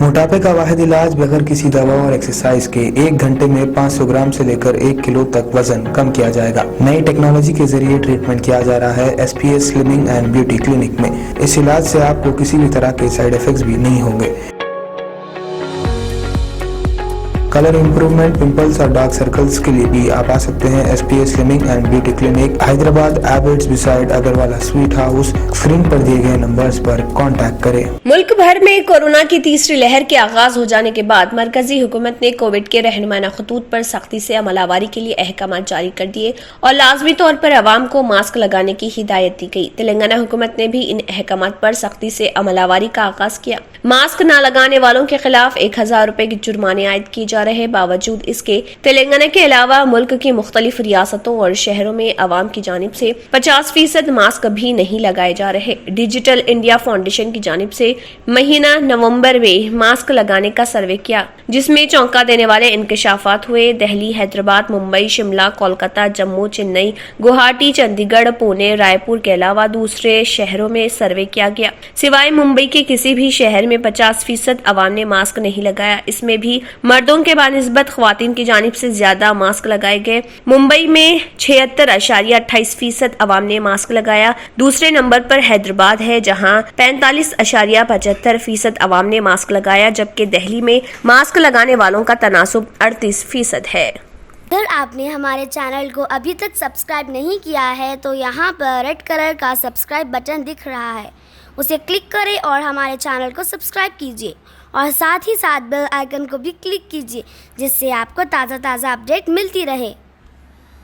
موٹاپے کا واحد علاج بغیر کسی دوا اور ایکسرسائز کے 1 گھنٹے میں 500 گرام سے لے کر 1 کلو تک وزن کم کیا جائے گا۔ نئی ٹیکنالوجی کے ذریعے ٹریٹمنٹ کیا جا رہا ہے SPS slimming and beauty clinic میں۔ اس علاج سے آپ کو کسی بھی طرح کے سائیڈ ایفیکٹس بھی نہیں ہوں گے۔ کلر امپروومنٹ، پمپلز اور ڈارک سرکلز کے لیے بھی آپ آ سکتے ہیں SPS slimming and beauty clinic, Hyderabad, Abids beside Agarwala sweet house. Screen پر دیے گئے نمبرز پر کانٹیکٹ کریں۔ ملک بھر میں کورونا کی تیسری لہر کے آغاز ہو جانے کے بعد مرکزی حکومت نے کووڈ کے رہنمانہ خطوط پر سختی سے عمل آوری کے لیے احکامات جاری کر دیے اور لازمی طور پر عوام کو ماسک لگانے کی ہدایت دی گئی۔ تلنگانہ حکومت نے بھی ان احکامات پر سختی سے عمل آوری کا آغاز کیا۔ ماسک نہ لگانے والوں کے خلاف 1000 روپے کی جرمانے عائد کیے جا رہے۔ باوجود اس کے تلنگانہ کے علاوہ ملک کی مختلف ریاستوں اور شہروں میں عوام کی جانب سے 50% ماسک بھی نہیں لگائے جا رہے۔ ڈیجیٹل انڈیا فاؤنڈیشن کی جانب سے مہینہ نومبر میں ماسک لگانے کا سروے کیا، جس میں چونکا دینے والے انکشافات ہوئے۔ دہلی، حیدرآباد، ممبئی، شملہ، کولکاتہ، جموں، چنئی، گوہاٹی، چنڈی گڑھ، پونے، رائے پور کے علاوہ دوسرے شہروں میں سروے کیا گیا۔ سوائے ممبئی کے کسی بھی شہر میں 50% عوام نے ماسک نہیں لگایا۔ اس میں بھی مردوں کے بنسبت خواتین کی جانب سے زیادہ ماسک لگائے گئے۔ ممبئی میں 76.28% عوام نے ماسک لگایا۔ دوسرے نمبر پر حیدرآباد ہے، جہاں 45.75% عوام نے ماسک لگایا، جبکہ دہلی میں ماسک لگانے والوں کا تناسب 38% ہے۔ اگر آپ نے ہمارے چینل کو ابھی تک سبسکرائب نہیں کیا ہے تو یہاں پر ریڈ کلر کا سبسکرائب بٹن دکھ رہا ہے، اسے کلک کریں اور ہمارے چینل کو سبسکرائب کیجیے اور ساتھ ہی ساتھ بیل آئیکن کو بھی کلک کیجیے، جس سے آپ کو تازہ اپڈیٹ ملتی رہے۔